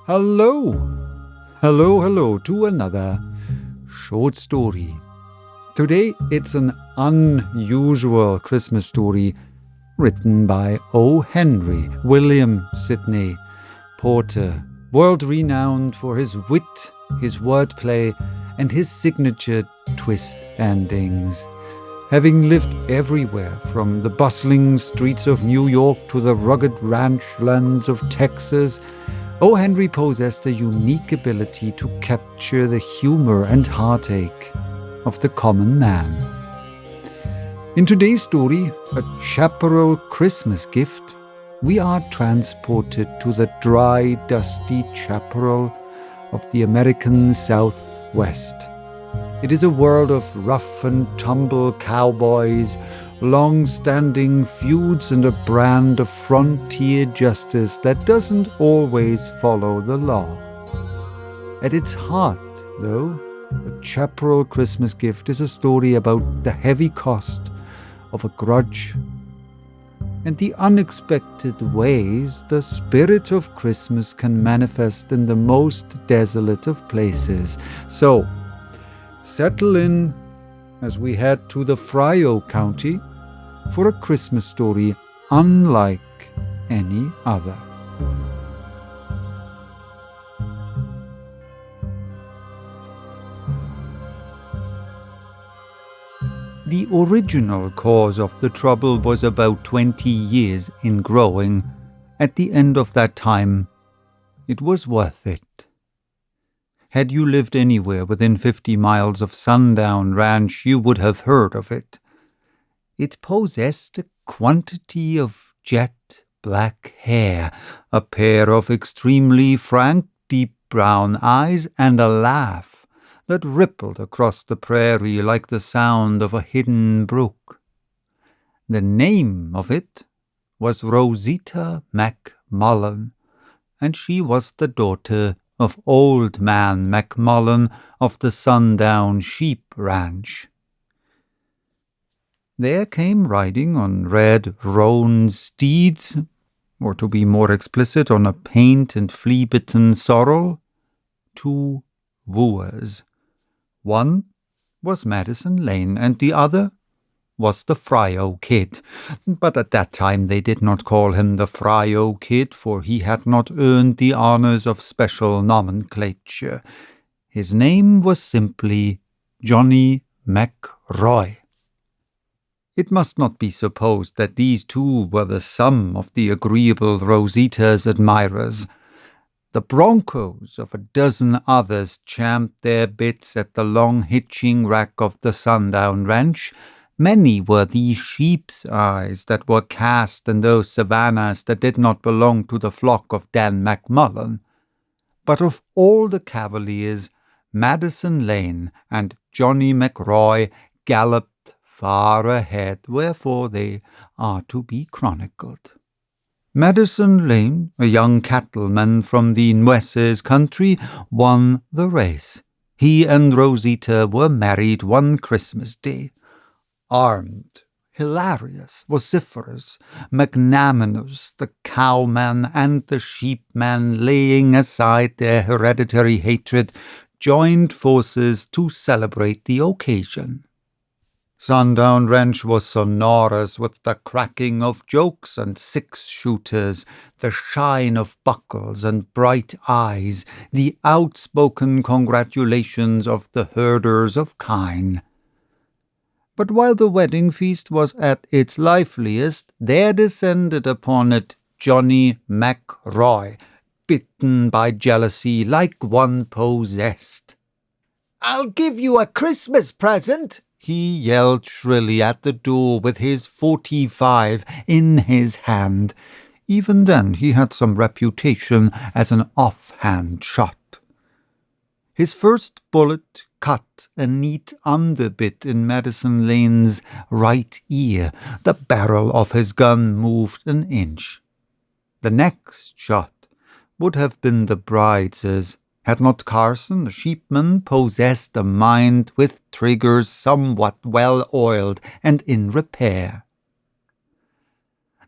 Hello, hello to another short story. Today it's an unusual Christmas story written by O. Henry William Sidney Porter, world-renowned for his wit, his wordplay, and his signature twist endings. Having lived everywhere from the bustling streets of New York to the rugged ranchlands of Texas, O. Henry possessed a unique ability to capture the humor and heartache of the common man. In today's story, A Chaparral Christmas Gift, we are transported to the dry, dusty chaparral of the American Southwest. It is a world of rough and tumble cowboys, long-standing feuds, and a brand of frontier justice that doesn't always follow the law. At its heart, though, A Chaparral Christmas Gift is a story about the heavy cost of a grudge and the unexpected ways the spirit of Christmas can manifest in the most desolate of places. So, settle in as we head to the Frio County for a Christmas story unlike any other. The original cause of the trouble was about 20 years in growing. At the end of that time, it was worth it. Had you lived anywhere within 50 miles of Sundown Ranch, you would have heard of it. It possessed a quantity of jet black hair, a pair of extremely frank, deep brown eyes, and a laugh that rippled across the prairie like the sound of a hidden brook. The name of it was Rosita McMullen, and she was the daughter of Old Man McMullen of the Sundown Sheep Ranch. There came riding on red roan steeds, or to be more explicit, on a paint and flea-bitten sorrel, 2 wooers. One was Madison Lane, and the other was the Frio Kid. But at that time they did not call him the Frio Kid, for he had not earned the honors of special nomenclature. His name was simply Johnny McRoy. It must not be supposed that these two were the sum of the agreeable Rosita's admirers. The broncos of a dozen others champed their bits at the long hitching rack of the Sundown Ranch. Many were these sheep's eyes that were cast in those savannas that did not belong to the flock of Dan McMullen. But of all the cavaliers, Madison Lane and Johnny McRoy galloped far ahead, wherefore they are to be chronicled. Madison Lane, a young cattleman from the Nueces country, won the race. He and Rosita were married one Christmas day. Armed, hilarious, vociferous, magnanimous, the cowman and the sheepman, laying aside their hereditary hatred, joined forces to celebrate the occasion. Sundown Ranch was sonorous with the cracking of jokes and six-shooters, the shine of buckles and bright eyes, the outspoken congratulations of the herders of kine. But while the wedding feast was at its liveliest, there descended upon it Johnny McRoy, bitten by jealousy like one possessed. "I'll give you a Christmas present," he yelled shrilly at the door with his .45 in his hand. Even then he had some reputation as an offhand shot. His first bullet cut a neat underbit in Madison Lane's right ear. The barrel of his gun moved an inch. The next shot would have been the bride's, had not Carson, the sheepman, possessed a mind with triggers somewhat well-oiled and in repair.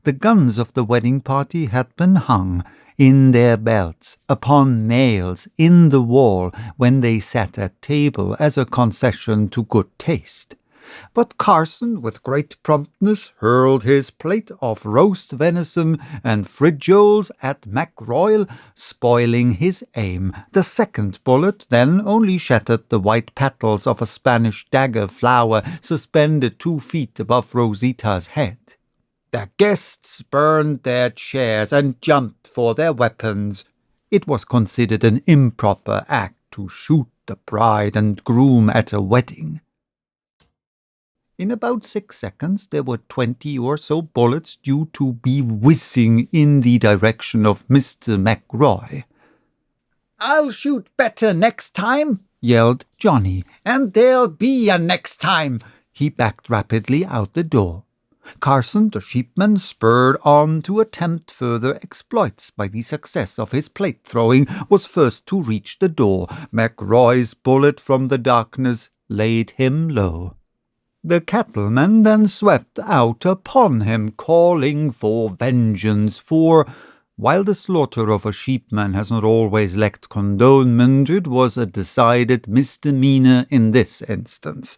The guns of the wedding party had been hung. in their belts, upon nails, in the wall, when they sat at table as a concession to good taste. But Carson, with great promptness, hurled his plate of roast venison and frijoles at MacRoyal, spoiling his aim. The second bullet then only shattered the white petals of a Spanish dagger flower suspended 2 feet above Rosita's head. The guests burned their chairs and jumped for their weapons. It was considered an improper act to shoot the bride and groom at a wedding. In about 6 seconds there were 20 or so bullets due to be whizzing in the direction of Mr. McRoy. "I'll shoot better next time," yelled Johnny, "and there'll be a next time." He backed rapidly out the door. Carson, the sheepman, spurred on to attempt further exploits. By the success of his plate-throwing, was first to reach the door. McRoy's bullet from the darkness laid him low. The cattleman then swept out upon him, calling for vengeance, for, while the slaughter of a sheepman has not always lacked condonement, it was a decided misdemeanor in this instance.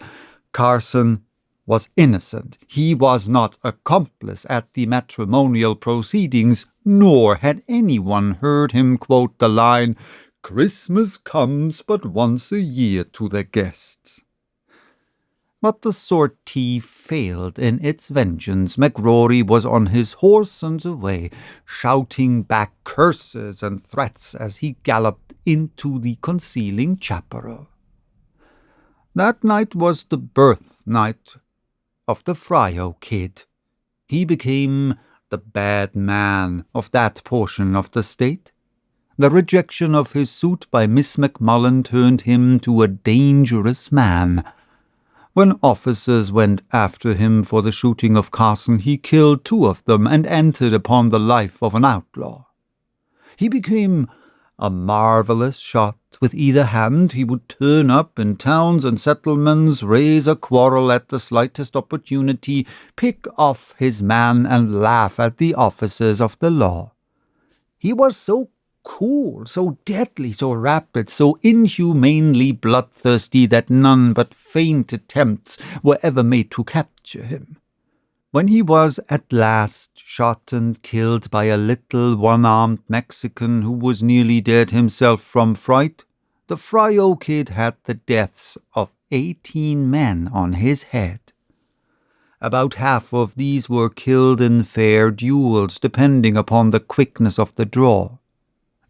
Carson was innocent. He was not accomplice at the matrimonial proceedings, nor had anyone heard him quote the line, "Christmas comes but once a year to the guests." But the sortie failed in its vengeance. McRory was on his horse and away, shouting back curses and threats as he galloped into the concealing chaparral. That night was the birth night of the Fryo Kid. He became the bad man of that portion of the state. The rejection of his suit by Miss McMullen turned him to a dangerous man. When officers went after him for the shooting of Carson, he killed 2 of them and entered upon the life of an outlaw. He became a marvelous shot. With either hand he would turn up in towns and settlements, raise a quarrel at the slightest opportunity, pick off his man, and laugh at the officers of the law. He was so cool, so deadly, so rapid, so inhumanely bloodthirsty that none but faint attempts were ever made to capture him. When he was at last shot and killed by a little one-armed Mexican who was nearly dead himself from fright, the Fryo Kid had the deaths of 18 men on his head. About half of these were killed in fair duels, depending upon the quickness of the draw.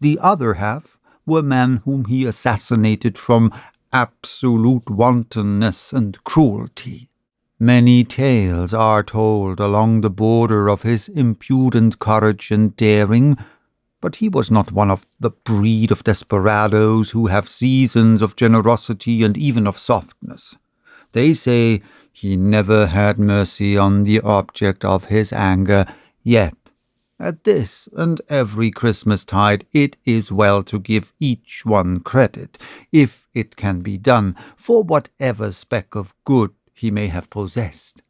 The other half were men whom he assassinated from absolute wantonness and cruelty. Many tales are told along the border of his impudent courage and daring, but he was not one of the breed of desperadoes who have seasons of generosity and even of softness. They say he never had mercy on the object of his anger, yet at this and every Christmastide it is well to give each one credit, if it can be done, for whatever speck of good he may have possessed.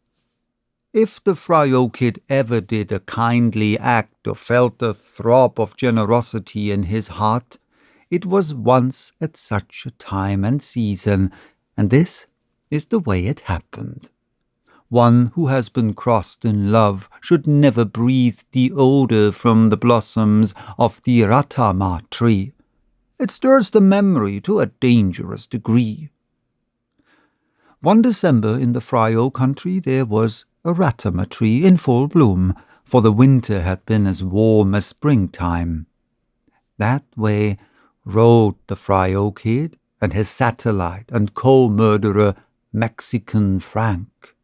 If the Fryo Kid ever did a kindly act or felt a throb of generosity in his heart, it was once at such a time and season, and this is the way it happened. One who has been crossed in love should never breathe the odor from the blossoms of the ratama tree. It stirs the memory to a dangerous degree. One December in the Fryo country there was a ratama tree in full bloom, for the winter had been as warm as springtime. That way rode the Fryo Kid and his satellite and co-murderer Mexican Frank.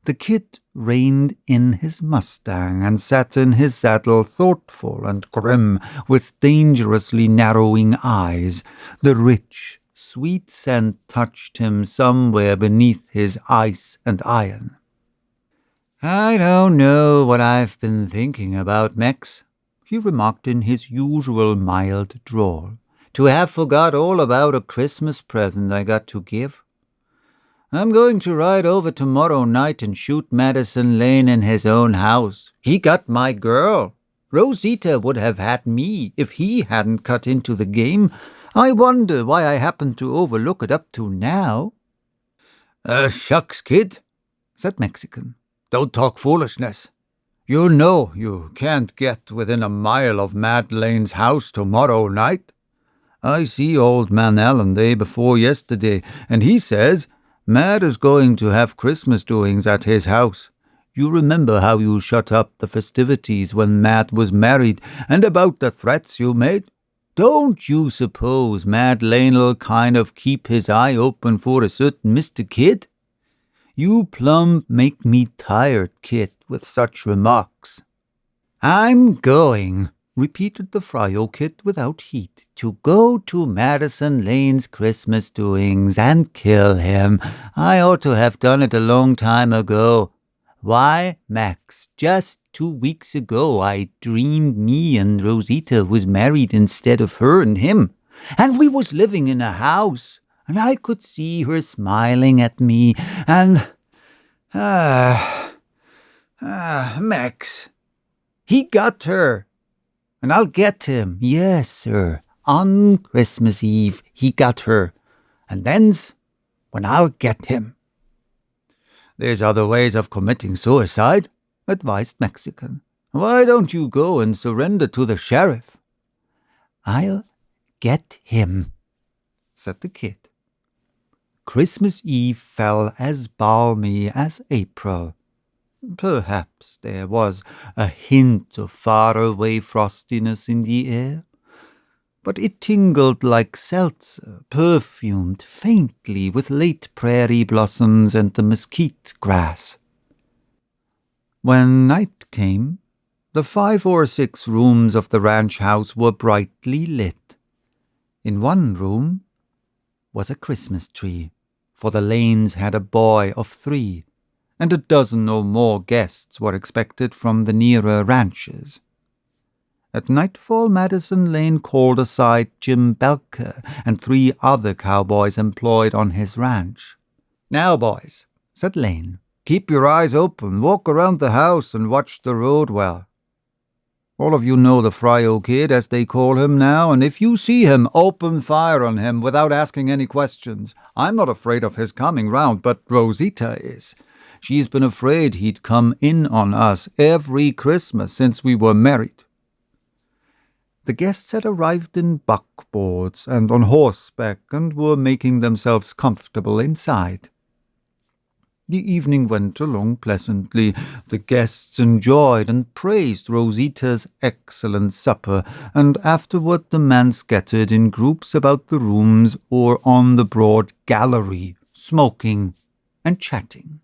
The Kid reined in his Mustang and sat in his saddle thoughtful and grim, with dangerously narrowing eyes. The rich, sweet scent touched him somewhere beneath his ice and iron. "I don't know what I've been thinking about, Mex," he remarked in his usual mild drawl, "to have forgot all about a Christmas present I got to give. I'm going to ride over tomorrow night and shoot Madison Lane in his own house. He got my girl. Rosita would have had me if he hadn't cut into the game. I wonder why I happened to overlook it up to now." "Shucks, kid," said Mexican. "Don't talk foolishness. You know you can't get within a mile of Madeline's house tomorrow night. I see old man Allen day before yesterday, and he says Mad is going to have Christmas doings at his house. You remember how you shut up the festivities when Mad was married, and about the threats you made? Don't you suppose Mad Lane'll kind of keep his eye open for a certain Mr. Kid? You plumb make me tired, Kid, with such remarks." "I'm going," repeated the Fryo Kid without heat, "to go to Madison Lane's Christmas doings and kill him. I ought to have done it a long time ago. Why, Max, just 2 weeks ago I dreamed me and Rosita was married instead of her and him, and we was living in a house, and I could see her smiling at me, and... Max, he got her, and I'll get him. Yes, sir, on Christmas Eve he got her, and then's when I'll get him." "There's other ways of committing suicide," advised Mexican. "Why don't you go and surrender to the sheriff?" "I'll get him," said the kid. Christmas Eve fell as balmy as April. Perhaps there was a hint of far-away frostiness in the air, but it tingled like seltzer, perfumed faintly with late prairie blossoms and the mesquite grass. When night came, the 5 or 6 rooms of the ranch house were brightly lit. In one room was a Christmas tree, for the Lanes had a boy of 3, and a dozen or more guests were expected from the nearer ranches. At nightfall, Madison Lane called aside Jim Belker and 3 other cowboys employed on his ranch. "Now, boys," said Lane, "keep your eyes open, walk around the house, and watch the road well. All of you know the Fryo Kid, as they call him now, and if you see him, open fire on him without asking any questions. I'm not afraid of his coming round, but Rosita is. She's been afraid he'd come in on us every Christmas since we were married." The guests had arrived in buckboards and on horseback and were making themselves comfortable inside. The evening went along pleasantly. The guests enjoyed and praised Rosita's excellent supper, and afterward the men scattered in groups about the rooms or on the broad gallery, smoking and chatting.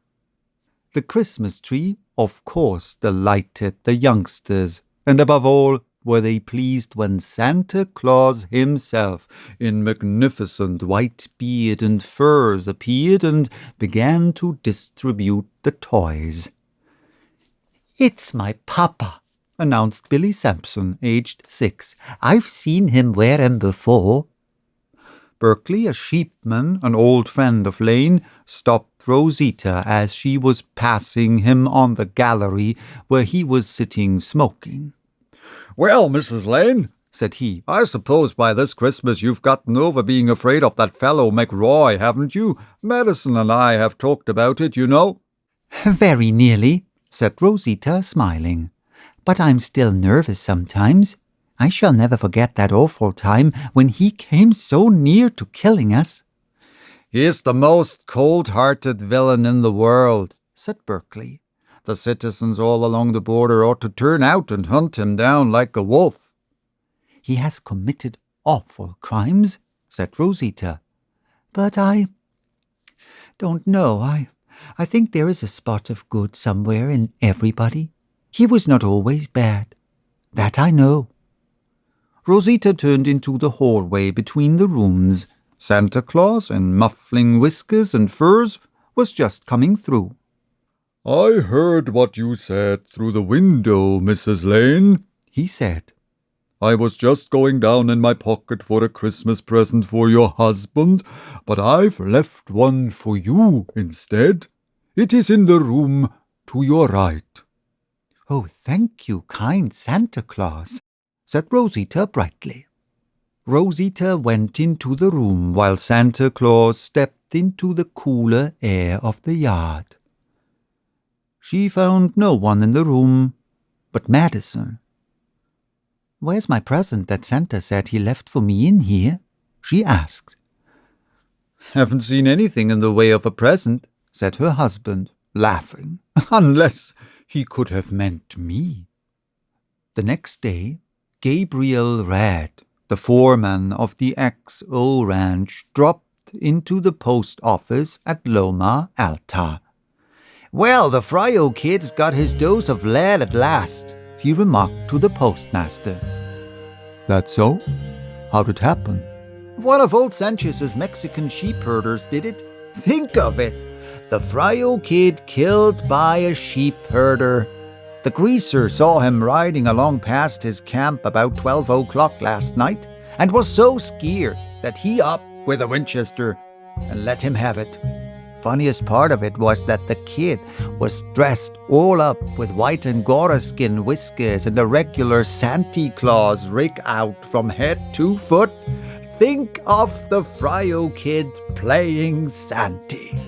The Christmas tree, of course, delighted the youngsters, and above all were they pleased when Santa Claus himself, in magnificent white beard and furs, appeared and began to distribute the toys. "It's my papa," announced Billy Sampson, aged 6. "I've seen him wear 'em before." Berkeley, a sheepman, an old friend of Lane, stopped Rosita as she was passing him on the gallery where he was sitting smoking. "Well, Mrs. Lane," said he, "I suppose by this Christmas you've gotten over being afraid of that fellow McRoy, haven't you? Madison and I have talked about it, you know." "Very nearly," said Rosita, smiling. "But I'm still nervous sometimes. I shall never forget that awful time when he came so near to killing us." "He's the most cold-hearted villain in the world," said Berkeley. "The citizens all along the border ought to turn out and hunt him down like a wolf." "He has committed awful crimes," said Rosita. "But I don't know. I think there is a spot of good somewhere in everybody. He was not always bad. That I know." Rosita turned into the hallway between the rooms. Santa Claus, in muffling whiskers and furs, was just coming through. "I heard what you said through the window, Mrs. Lane," he said. "I was just going down in my pocket for a Christmas present for your husband, but I've left one for you instead. It is in the room to your right." "Oh, thank you, kind Santa Claus," said Rosita brightly. Rosita went into the room while Santa Claus stepped into the cooler air of the yard. She found no one in the room but Madison. "Where's my present that Santa said he left for me in here?" she asked. "Haven't seen anything in the way of a present," said her husband, laughing, "unless he could have meant me." The next day, Gabriel Red, the foreman of the XO Ranch, dropped into the post office at Loma Alta. "Well, the Fryo kid's got his dose of lead at last," he remarked to the postmaster. "That so? How'd it happen?" "One of old Sanchez's Mexican sheep herders did it. Think of it! The Fryo kid killed by a sheep herder. The greaser saw him riding along past his camp about 12 o'clock last night and was so scared that he up with a Winchester and let him have it. Funniest part of it was that the kid was dressed all up with white Angora skin whiskers and a regular Santa Claus rig out from head to foot. Think of the Fryo kid playing Santa."